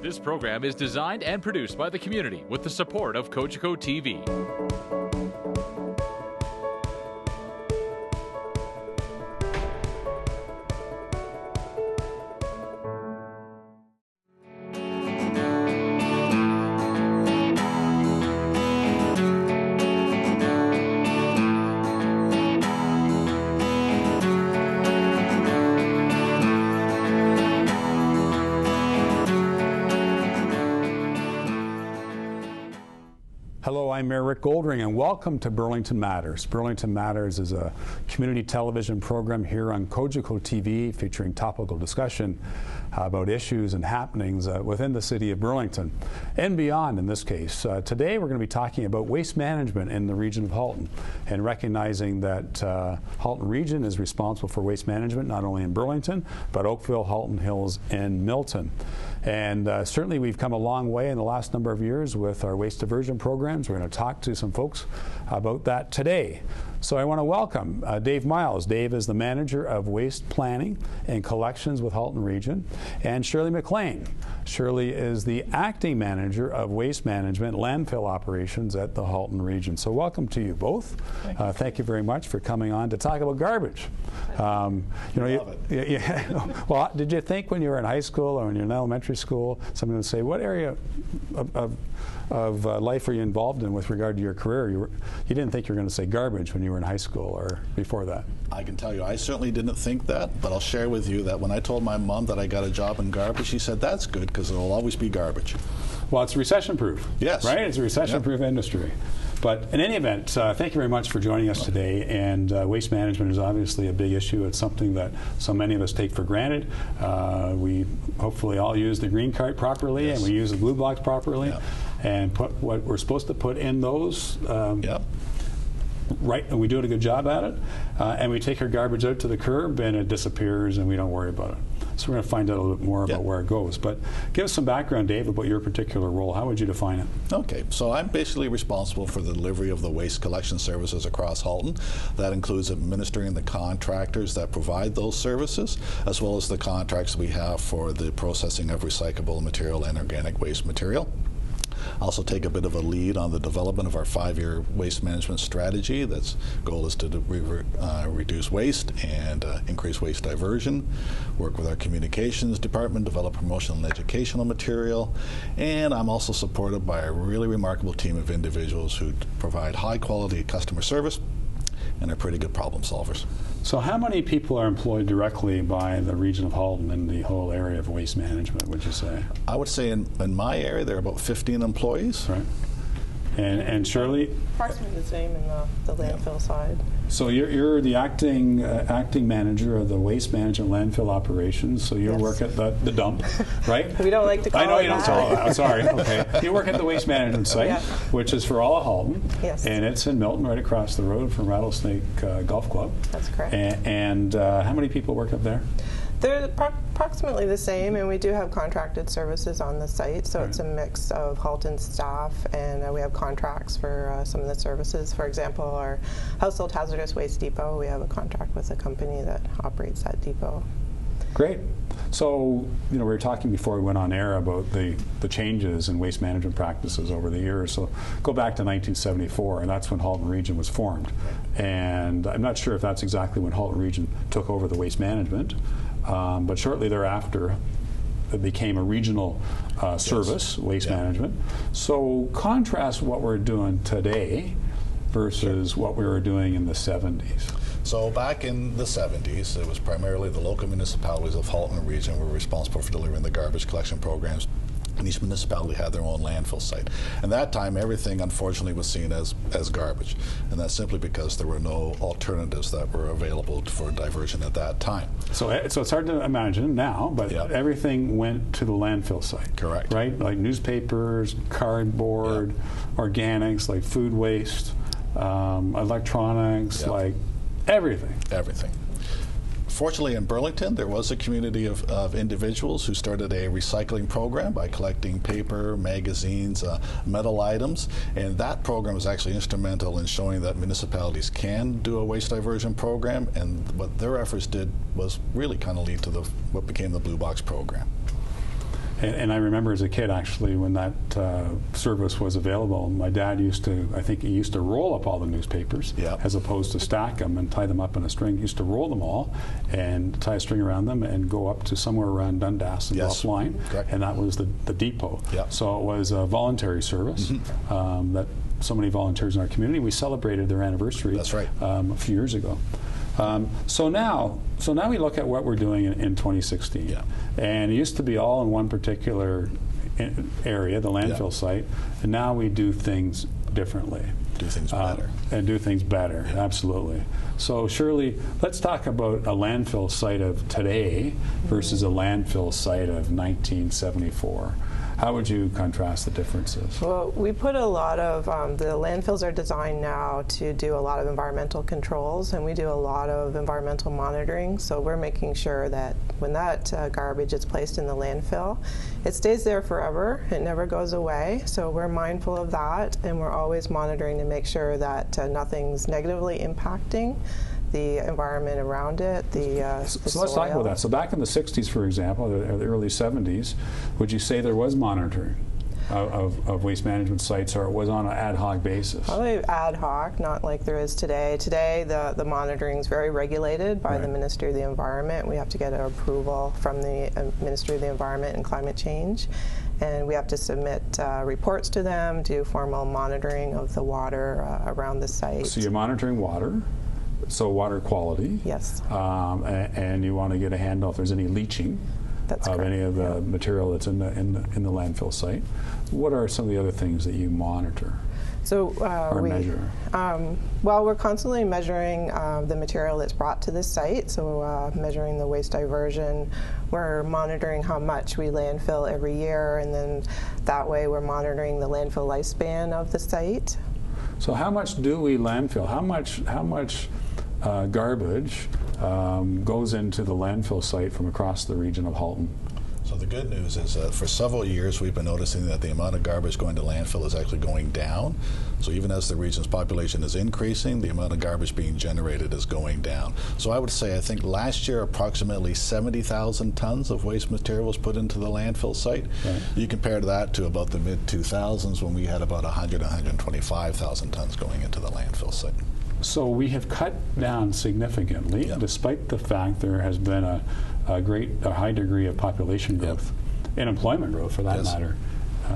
This program is designed and produced by the community with the support of Cogeco TV. Hello, I'm Mayor Rick Goldring, and welcome to Burlington Matters. Burlington Matters is a community television program here on Cogeco TV featuring topical discussion about issues and happenings within the city of Burlington and beyond in this case. Today we're going to be talking about waste management in the region of Halton and recognizing that Halton Region is responsible for waste management not only in Burlington but Oakville, Halton Hills, and Milton. And certainly we've come a long way in the last number of years with our waste diversion programs. We're going to talk to some folks about that today. So I want to welcome Dave Miles. Dave is the manager of waste planning and collections with Halton Region, and Shirley McLean. Shirley is the acting manager of waste management landfill operations at the Halton Region. So welcome to you both. Thank you very much for coming on to talk about garbage. Well, did you think when you were in high school or when you're in elementary school, someone would say, what area of life are you involved in with regard to your career? You didn't think you were going to say garbage when you were in high school or before that? I can tell you, I certainly didn't think that, but I'll share with you that when I told my mom that I got a job in garbage, she said, that's good because there will always be garbage. Well, it's recession-proof. Yes. Right? It's a recession-proof industry. But in any event, thank you very much for joining us today. And waste management is obviously a big issue. It's something that so many of us take for granted. We hopefully all use the green card properly, and we use the blue box properly, and put what we're supposed to put in those. Right, and we do a good job at it, and we take our garbage out to the curb and it disappears and we don't worry about it. So we're going to find out a little bit more about where it goes. But give us some background, Dave, about your particular role. How would you define it? Okay, so I'm basically responsible for the delivery of the waste collection services across Halton. That includes administering the contractors that provide those services, as well as the contracts we have for the processing of recyclable material and organic waste material. I also take a bit of a lead on the development of our 5-year waste management strategy. That's goal is to reduce waste and increase waste diversion, work with our communications department, develop promotional and educational material, and I'm also supported by a really remarkable team of individuals who provide high quality customer service and are pretty good problem solvers. So how many people are employed directly by the region of Halton in the whole area of waste management, would you say? I would say in my area there are about 15 employees. Right. And Shirley? Approximately the same in the landfill side. So you're the acting manager of the waste management landfill operations. So you work at the dump, right? We don't like to call it I know you that. don't call it that. Sorry. Okay. You work at the waste management site, which is for all of Halton. Yes. And it's in Milton, right across the road from Rattlesnake Golf Club. That's correct. And how many people work up there? They're approximately the same, and we do have contracted services on the site, so it's a mix of Halton staff, and we have contracts for some of the services. For example, our household hazardous waste depot, we have a contract with a company that operates that depot. Great. So, we were talking before we went on air about the changes in waste management practices over the years. So go back to 1974, and that's when Halton Region was formed. And I'm not sure if that's exactly when Halton Region took over the waste management, but shortly thereafter it became a regional service, waste management. So contrast what we're doing today versus what we were doing in the 70s. So back in the 70s, it was primarily the local municipalities of Halton Region were responsible for delivering the garbage collection programs. And each municipality had their own landfill site. And that time, everything, unfortunately, was seen as garbage. And that's simply because there were no alternatives that were available for diversion at that time. So it's hard to imagine now, but everything went to the landfill site. Correct. Right? Like newspapers, cardboard, organics, like food waste, electronics, like everything. Everything. Fortunately, in Burlington, there was a community of individuals who started a recycling program by collecting paper, magazines, metal items, and that program was actually instrumental in showing that municipalities can do a waste diversion program, and what their efforts did was really kind of lead to what became the Blue Box program. And I remember as a kid, actually, when that service was available, my dad used to, I think he used to roll up all the newspapers as opposed to stack them and tie them up in a string. He used to roll them all and tie a string around them and go up to somewhere around Dundas and offline. And that was the depot. So it was a voluntary service that so many volunteers in our community. We celebrated their anniversary a few years ago. So now we look at what we're doing in 2016. And it used to be all in one particular area, the landfill site, and now we do things differently. Do things better. And do things better, absolutely. So Shirley, let's talk about a landfill site of today versus a landfill site of 1974. How would you contrast the differences? Well, we put a lot of, the landfills are designed now to do a lot of environmental controls, and we do a lot of environmental monitoring. So we're making sure that when that garbage is placed in the landfill, it stays there forever. It never goes away. So we're mindful of that, and we're always monitoring to make sure that nothing's negatively impacting the environment around it, the So let's talk about that. So back in the 60s, for example, the early 70s, would you say there was monitoring of waste management sites, or it was on an ad hoc basis? Probably ad hoc, not like there is today. Today, the monitoring is very regulated by the Ministry of the Environment. We have to get an approval from the Ministry of the Environment and Climate Change. And we have to submit reports to them, do formal monitoring of the water around the site. So you're monitoring water? So water quality. Yes. And you want to get a handle if there's any leaching of any of the material that's in the landfill site. What are some of the other things that you monitor? So we measure? Well, we're constantly measuring the material that's brought to the site. So measuring the waste diversion. We're monitoring how much we landfill every year, and then that way we're monitoring the landfill lifespan of the site. So how much do we landfill? How much garbage goes into the landfill site from across the region of Halton? So the good news is that for several years we've been noticing that the amount of garbage going to landfill is actually going down. So even as the region's population is increasing, the amount of garbage being generated is going down. So I would say, I think last year approximately 70,000 tons of waste material was put into the landfill site. You compare that to about the mid-2000s when we had about 125,000 tons going into the landfill site. So we have cut down significantly, despite the fact there has been a high degree of population growth and employment growth, for that matter,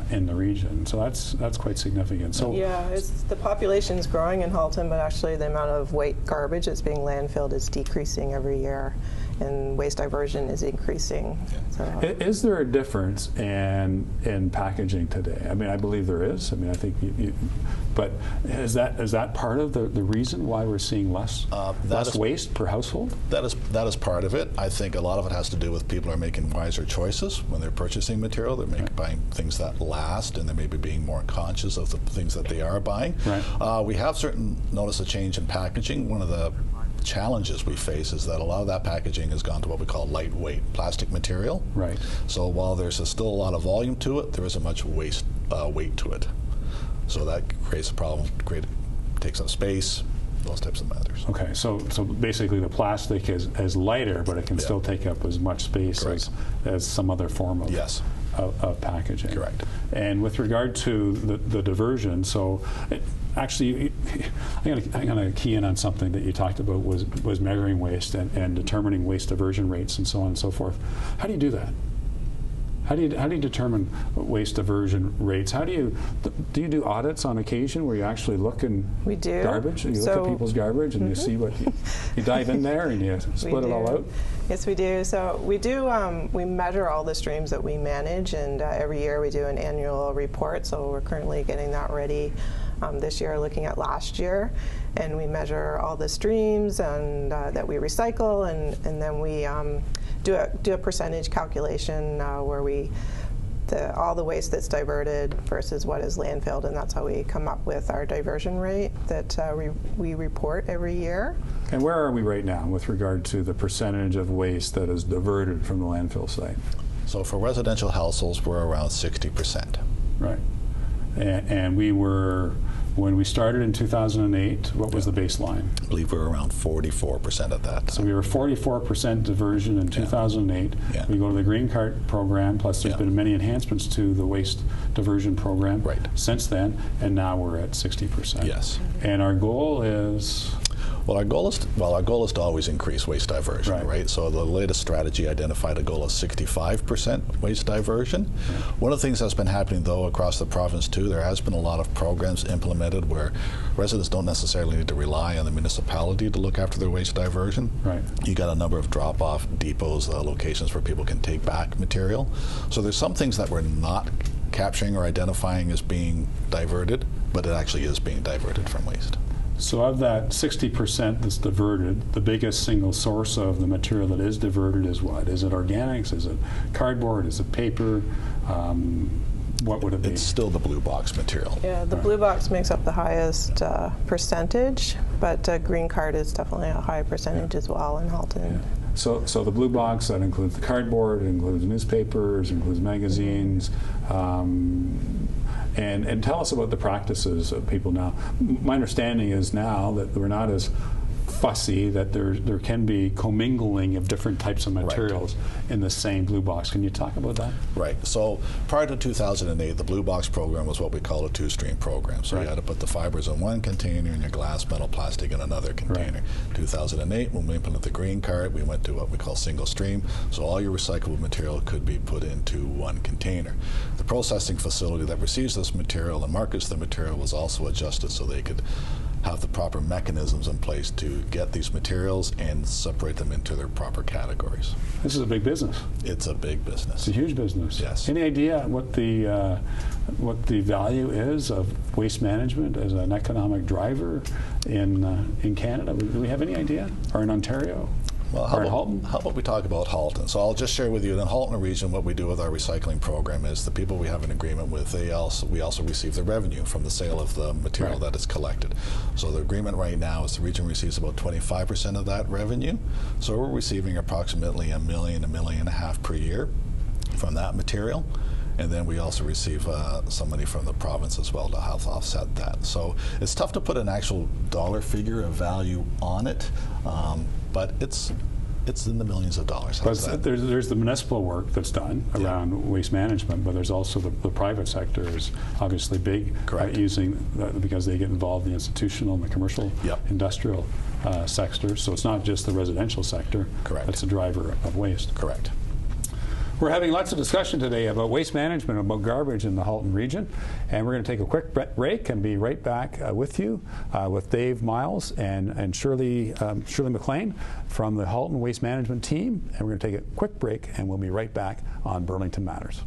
in the region. So that's quite significant. So yeah, the population's growing in Halton, but actually the amount of garbage that's being landfilled is decreasing every year, and waste diversion is increasing. So. Is there a difference in packaging today? I mean, I believe there is. I mean, I think but is that part of the reason why we're seeing less waste per household? That is part of it. I think a lot of it has to do with people are making wiser choices when they're purchasing material. They're buying things that last, and they may be being more conscious of the things that they are buying. We have noticed a change in packaging. One of the challenges we face is that a lot of that packaging has gone to what we call lightweight plastic material. So while there's still a lot of volume to it, there isn't much weight to it. So that creates a problem. Takes up space, those types of matters. Okay, so basically the plastic is lighter, but it can still take up as much space as some other form of packaging. Correct. And with regard to the diversion, so actually, I'm going to key in on something that you talked about was measuring waste and determining waste diversion rates and so on and so forth. How do you do that? How do you determine waste diversion rates? How do you do audits on occasion where you actually look in garbage? You look at people's garbage and you see what you dive in there and you split it all out? Yes, we do. So we do. We measure all the streams that we manage, and every year we do an annual report. So we're currently getting that ready this year, looking at last year, and we measure all the streams and that we recycle, and then we do a percentage calculation where all the waste that's diverted versus what is landfilled, and that's how we come up with our diversion rate that we report every year. And where are we right now with regard to the percentage of waste that is diverted from the landfill site? So for residential households, we're around 60%. Right. And we were When we started in 2008, what was the baseline? I believe we were around 44% at that time. So we were 44% diversion in 2008. Yeah. We go to the green card program, plus there's been many enhancements to the waste diversion program since then, and now we're at 60%. Yes. And our goal is? Well, our goal is to always increase waste diversion, right? So the latest strategy identified a goal of 65% waste diversion. One of the things that's been happening, though, across the province too, there has been a lot of programs implemented where residents don't necessarily need to rely on the municipality to look after their waste diversion. Right. You got a number of drop-off depots, locations where people can take back material. So there's some things that we're not capturing or identifying as being diverted, but it actually is being diverted from waste. So of that 60% that's diverted, the biggest single source of the material that is diverted is what? Is it organics? Is it cardboard? Is it paper? What would it be? It's still the blue box material. Yeah, the blue box makes up the highest percentage, but green card is definitely a high percentage as well in Halton. Yeah. So the blue box, that includes the cardboard, it includes newspapers, it includes magazines. And tell us about the practices of people now. My understanding is now that we're not as fussy, that there can be commingling of different types of materials in the same blue box. Can you talk about that? Right. So prior to 2008, the blue box program was what we call a two-stream program. So you had to put the fibers in one container and your glass, metal, plastic in another container. 2008, when we implemented the green card, we went to what we call single stream. So all your recyclable material could be put into one container. The processing facility that receives this material and markets the material was also adjusted so they could have the proper mechanisms in place to get these materials and separate them into their proper categories. This is a big business. It's a big business. It's a huge business. Yes. Any idea what the value is of waste management as an economic driver in Canada? Do we have any idea? Or in Ontario? Well, how about we talk about Halton? So I'll just share with you, in Halton Region, what we do with our recycling program is the people we have an agreement with, we also receive the revenue from the sale of the material that is collected. So the agreement right now is the region receives about 25% of that revenue. So we're receiving approximately $1 million, $1.5 million per year from that material. And then we also receive some money from the province as well to help offset that. So it's tough to put an actual dollar figure of value on it, but it's in the millions of dollars. There's the municipal work that's done around waste management, but there's also the private sector is obviously big using because they get involved in the institutional and the commercial industrial sector. So it's not just the residential sector. That's a driver of waste. Correct. We're having lots of discussion today about waste management, about garbage in the Halton region, and we're going to take a quick break and be right back with you with Dave Miles and Shirley McLean from the Halton Waste Management team, and we're going to take a quick break and we'll be right back on Burlington Matters.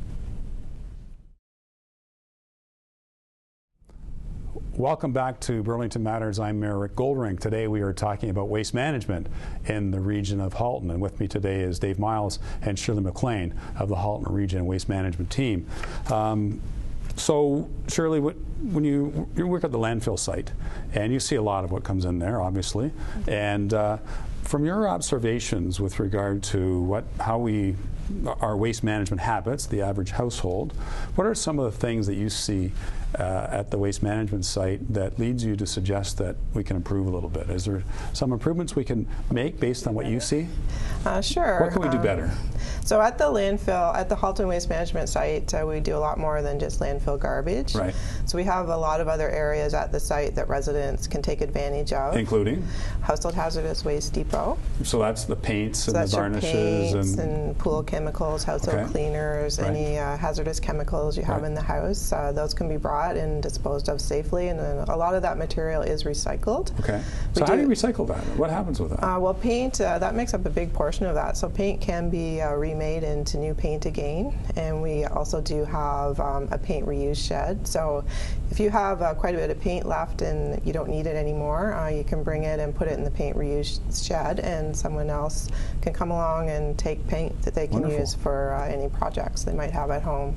Welcome back to Burlington Matters. I'm Mayor Rick Goldring. Today we are talking about waste management in the region of Halton, and with me today is Dave Miles and Shirley McLean of the Halton Region Waste Management team. So Shirley, when you work at the landfill site, and you see a lot of what comes in there, obviously, and from your observations with regard to how our waste management habits, the average household, what are some of the things that you see at the waste management site that leads you to suggest that we can improve a little bit? Is there some improvements we can make based on what you see? Sure. What can we do better? So at the landfill, at the Halton Waste Management site, we do a lot more than just landfill garbage. Right. So we have a lot of other areas at the site that residents can take advantage of. Including? Household hazardous waste depot. So that's the paints and the varnishes paints and pool chemicals, household cleaners, any hazardous chemicals you have in the house. Those can be brought and disposed of safely, and then a lot of that material is recycled. Okay. So how do you recycle that? What happens with that? Well, paint, that makes up a big portion of that. So paint can be remade into new paint again, and we also do have a paint reuse shed. So if you have quite a bit of paint left and you don't need it anymore, you can bring it and put it in the paint reuse shed, and someone else can come along and take paint that they can use for any projects they might have at home.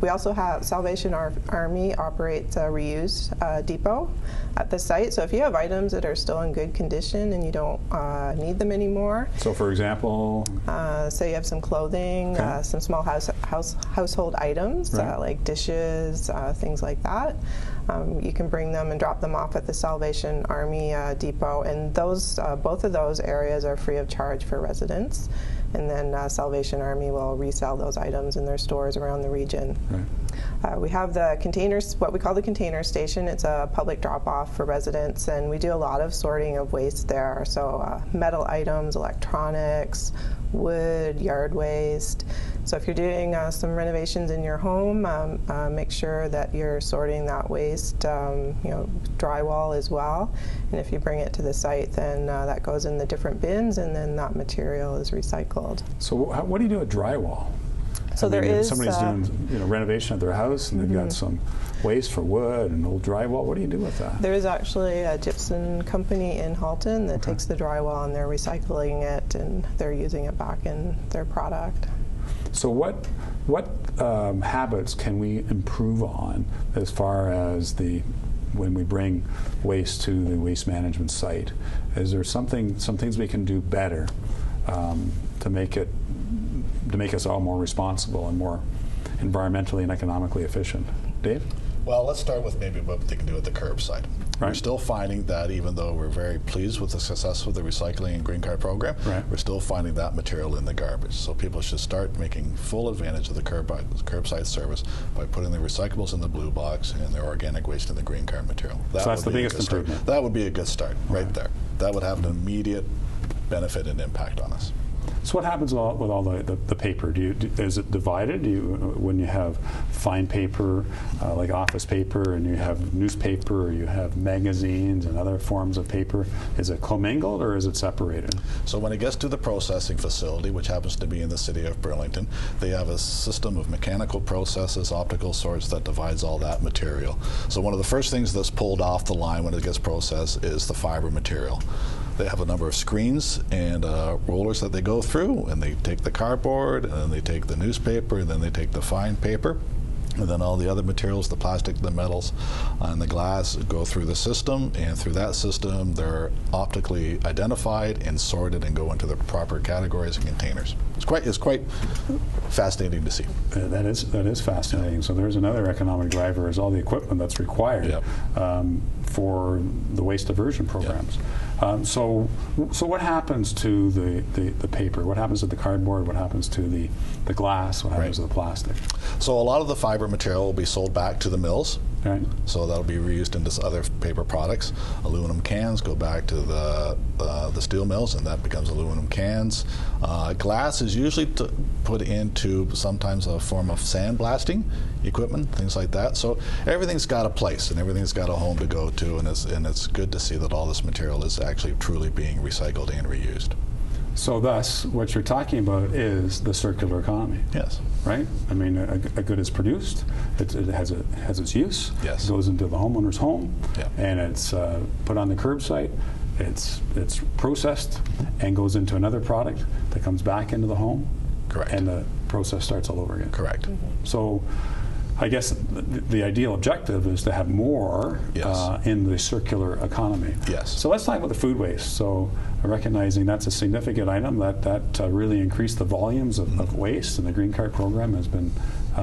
We also have Salvation Army operates a reuse depot at the site. So if you have items that are still in good condition and you don't need them anymore. So for example? Say you have some clothing, some small household items, like dishes, things like that. You can bring them and drop them off at the Salvation Army depot, and those both of those areas are free of charge for residents. And then Salvation Army will resell those items in their stores around the region. We have the containers, what we call the container station. It's a public drop-off for residents, and we do a lot of sorting of waste there. So metal items, electronics, wood, yard waste. So if you're doing some renovations in your home, make sure that you're sorting that waste, drywall as well. And if you bring it to the site, then that goes in the different bins, and then that material is recycled. So what do you do with drywall? So if somebody's doing renovation of their house, and they've got some waste for wood and old drywall. What do you do with that? There is actually a gypsum company in Halton that takes the drywall and they're recycling it and they're using it back in their product. So what habits can we improve on as far as when we bring waste to the waste management site? Is there some things we can do better to make us all more responsible and more environmentally and economically efficient? Dave? Well, let's start with maybe what they can do at the curbside. We're still finding that even though we're very pleased with the success of the recycling and green card program, we're still finding that material in the garbage. So people should start making full advantage of the curbside service by putting the recyclables in the blue box and their organic waste in the green card material. So that's the biggest improvement. That would be a good start right there. That would have an immediate benefit and impact on us. So what happens with all the paper? Is it divided? When you have fine paper, like office paper, and you have newspaper, or you have magazines and other forms of paper, is it commingled or is it separated? So when it gets to the processing facility, which happens to be in the city of Burlington, they have a system of mechanical processes, optical sorts that divides all that material. So one of the first things that's pulled off the line when it gets processed is the fiber material. They have a number of screens and rollers that they go through, and they take the cardboard, and then they take the newspaper, and then they take the fine paper, and then all the other materials, the plastic, the metals, and the glass go through the system, and through that system they're optically identified and sorted and go into the proper categories and containers. It's quite fascinating to see. That is fascinating. So there's another economic driver, is all the equipment that's required for the waste diversion programs. So what happens to the paper? What happens to the cardboard? What happens to the glass? What happens to the plastic? So a lot of the fiber material will be sold back to the mills. So that'll be reused into other paper products. Aluminum cans go back to the steel mills, and that becomes aluminum cans. Glass is usually put into sometimes a form of sandblasting equipment, things like that. So everything's got a place and everything's got a home to go to, and it's good to see that all this material is actually truly being recycled and reused. So thus, what you're talking about is the circular economy. Yes. Right? I mean, a good is produced, it has its use, it goes into the homeowner's home, and it's put on the curbside, it's processed, and goes into another product that comes back into the home. Correct. And the process starts all over again. Correct. So I guess the ideal objective is to have more in the circular economy. Yes. So let's talk about the food waste. So recognizing that's a significant item that really increased the volumes of waste, and the Green Card program has been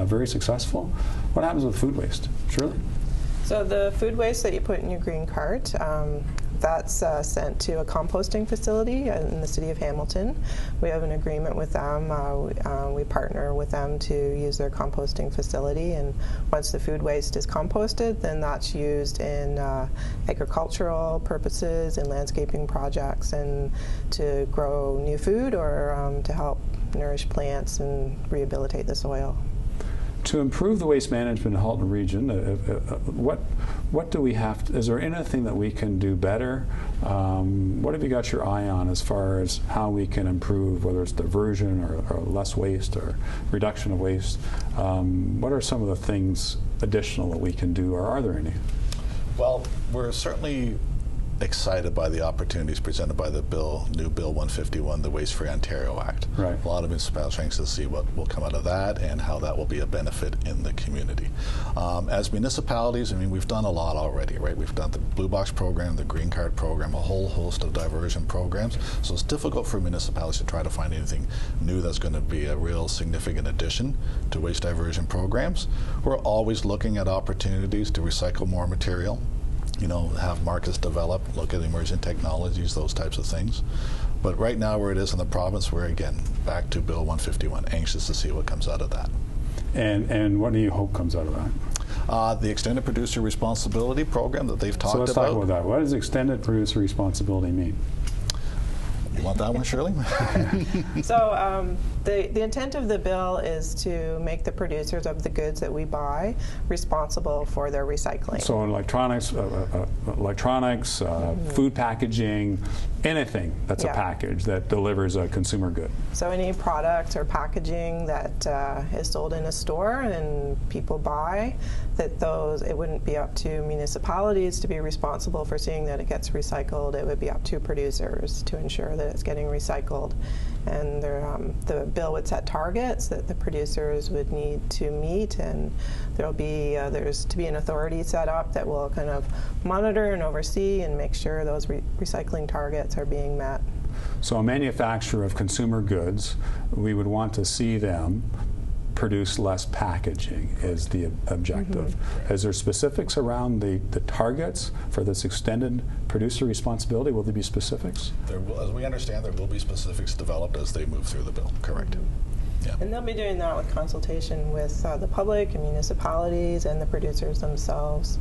very successful. What happens with food waste? Shirley? So the food waste that you put in your green cart, that's sent to a composting facility in the city of Hamilton. We have an agreement with them. We partner with them to use their composting facility, and once the food waste is composted, then that's used in agricultural purposes and landscaping projects, and to grow new food or to help nourish plants and rehabilitate the soil. To improve the waste management in Halton Region, what do we have to, is there anything that we can do better? What have you got your eye on as far as how we can improve, whether it's diversion or less waste or reduction of waste? What are some of the things additional that we can do, or are there any? Well, we're certainly excited by the opportunities presented by the new Bill 151, the Waste Free Ontario Act. Right. A lot of municipalities are anxious to see what will come out of that and how that will be a benefit in the community. As municipalities, I mean, we've done a lot already, right? We've done the Blue Box program, the Green Card program, a whole host of diversion programs. So it's difficult for municipalities to try to find anything new that's going to be a real significant addition to waste diversion programs. We're always looking at opportunities to recycle more material, you know, have markets develop, look at emerging technologies, those types of things. But right now where it is in the province, we're again back to Bill 151, anxious to see what comes out of that. And what do you hope comes out of that? The Extended Producer Responsibility Program that they've talked about. So let's talk about that. What does Extended Producer Responsibility mean? You want that one, Shirley? So the intent of the bill is to make the producers of the goods that we buy responsible for their recycling. So electronics, food packaging, anything that's a package that delivers a consumer good. So any product or packaging that is sold in a store and people buy, that it wouldn't be up to municipalities to be responsible for seeing that it gets recycled. It would be up to producers to ensure that it's getting recycled. And the bill would set targets that the producers would need to meet, and there's to be an authority set up that will kind of monitor and oversee and make sure those recycling targets are being met. So a manufacturer of consumer goods, we would want to see them produce less packaging is the objective. Is there specifics around the targets for this extended producer responsibility? Will there be specifics? As we understand, there will be specifics developed as they move through the bill, correct. Yeah. And they'll be doing that with consultation with the public and municipalities and the producers themselves.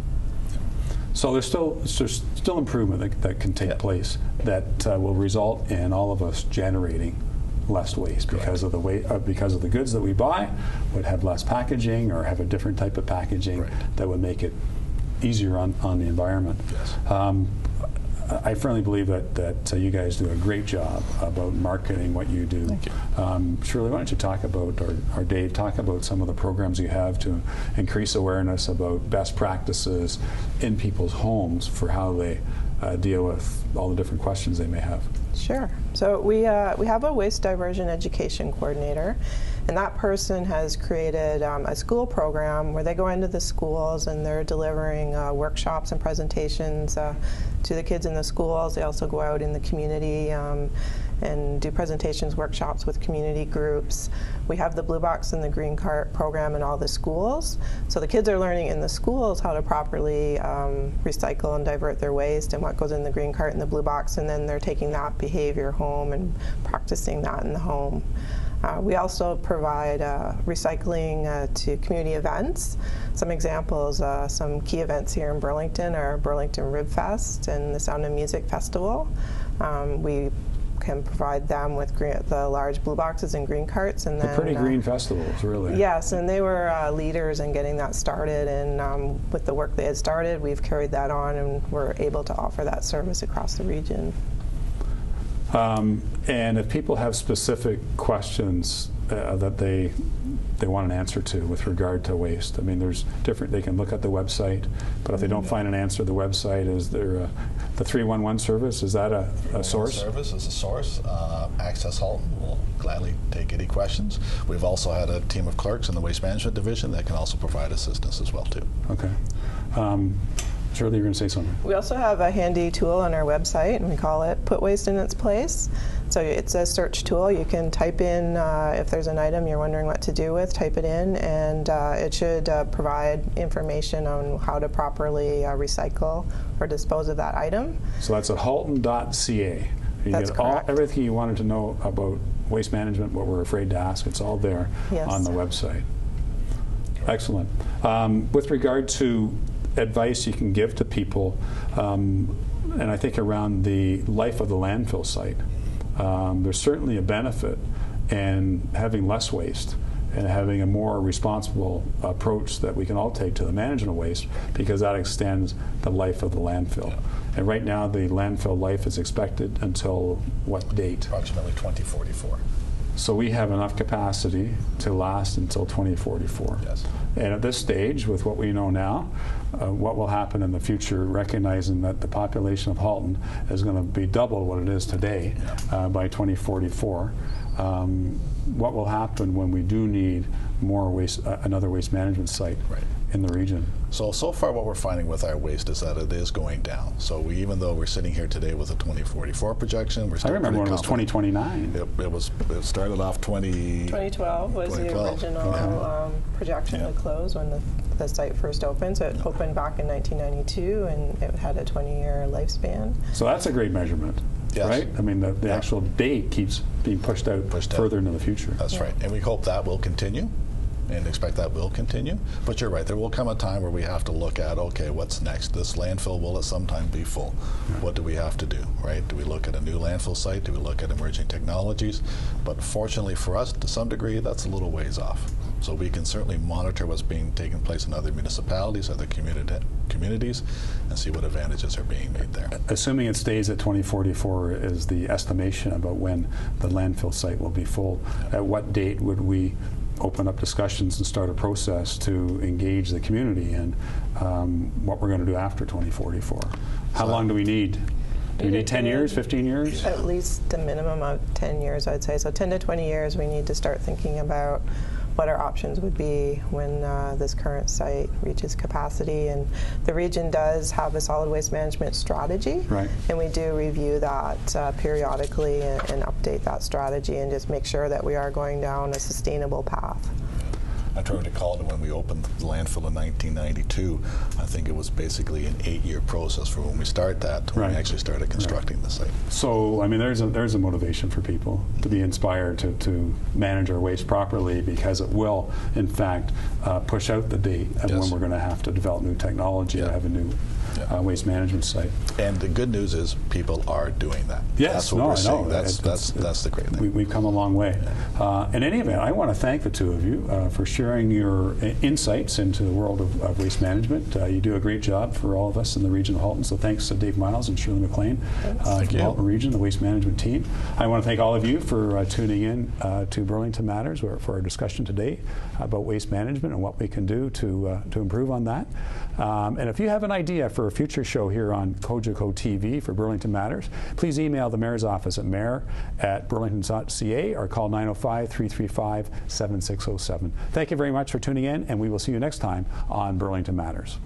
So there's still improvement that can take place that will result in all of us generating less waste because of the goods that we buy would have less packaging or have a different type of packaging that would make it easier on the environment. Yes. I firmly believe that you guys do a great job about marketing what you do. Thank you. Shirley, why don't you talk about, or Dave, talk about some of the programs you have to increase awareness about best practices in people's homes for how they deal with all the different questions they may have. Sure. So we have a waste diversion education coordinator, and that person has created a school program where they go into the schools and they're delivering workshops and presentations to the kids in the schools. They also go out in the community and do presentations, workshops with community groups. We have the Blue Box and the Green Cart program in all the schools. So the kids are learning in the schools how to properly recycle and divert their waste and what goes in the Green Cart and the Blue Box, and then they're taking that behavior home and practicing that in the home. We also provide recycling to community events. Some examples, some key events here in Burlington are Burlington Rib Fest and the Sound of Music Festival. We can provide them with the large blue boxes and green carts. And they're pretty green festivals, really. Yes, and they were leaders in getting that started, and with the work they had started, we've carried that on and we're able to offer that service across the region. And if people have specific questions that they want an answer to with regard to waste, I mean, there's different, they can look at the website, but if they don't find an answer, the website, is there the 311 service, is that a source? Service is a source. Access Halton will gladly take any questions. We've also had a team of clerks in the Waste Management Division that can also provide assistance as well, too. Okay. Shirley, you're going to say something. We also have a handy tool on our website, and we call it Put Waste in Its Place. So it's a search tool. You can type in, if there's an item you're wondering what to do with, type it in, and it should provide information on how to properly recycle or dispose of that item. So that's at halton.ca. You That's get correct. Everything you wanted to know about waste management, what we're afraid to ask, it's all there on the website. Excellent. With regard to advice you can give to people, and I think around the life of the landfill site, there's certainly a benefit in having less waste and having a more responsible approach that we can all take to the management of waste, because that extends the life of the landfill. Yeah. And right now the landfill life is expected until what date? Approximately 2044. So we have enough capacity to last until 2044. Yes. And at this stage, with what we know now, what will happen in the future, recognizing that the population of Halton is going to be double what it is today by 2044. What will happen when we do need more waste, another waste management site in the region? So far what we're finding with our waste is that it is going down. So even though we're sitting here today with a 2044 projection, we're still I remember when it was 2029. It started off 2012 was the original projection to close when the site first opened. So it opened back in 1992 and it had a 20-year lifespan. So that's a great measurement. Yes. Right? I mean, the actual date keeps being pushed out further into the future. That's right. And we hope that will continue and expect that will continue. But you're right, there will come a time where we have to look at, okay, what's next? This landfill will at some time be full. What do we have to do, right? Do we look at a new landfill site? Do we look at emerging technologies? But fortunately for us, to some degree, that's a little ways off. So we can certainly monitor what's taking place in other municipalities, other communities, and see what advantages are being made there. Assuming it stays at 2044 is the estimation about when the landfill site will be full. At what date would we open up discussions and start a process to engage the community in what we're going to do after 2044? How long do we need? Do we need 10 years, 15 years? At least the minimum of 10 years, I'd say. So 10 to 20 years, we need to start thinking about what our options would be when this current site reaches capacity. And the region does have a solid waste management strategy, and we do review that periodically and update that strategy and just make sure that we are going down a sustainable path. I tried to call it when we opened the landfill in 1992. I think it was basically an 8-year process from when we started that to when we actually started constructing the site. So, I mean, there's a motivation for people to be inspired to manage our waste properly, because it will, in fact, push out the date of when we're going to have to develop new technology or have a new waste management site. And the good news is people are doing that. Yes, that's what we're seeing. That's the great thing. We've come a long way. In any event, I want to thank the two of you for sharing your insights into the world of waste management. You do a great job for all of us in the region of Halton, so thanks to Dave Miles and Shirley McLean from the Halton Region, the waste management team. I want to thank all of you for tuning in to Burlington Matters for our discussion today about waste management and what we can do to improve on that. And if you have an idea for a future show here on Cogeco TV for Burlington Matters, please email the Mayor's office at mayor@burlington.ca or call 905-335-7607. Thank you very much for tuning in, and we will see you next time on Burlington Matters.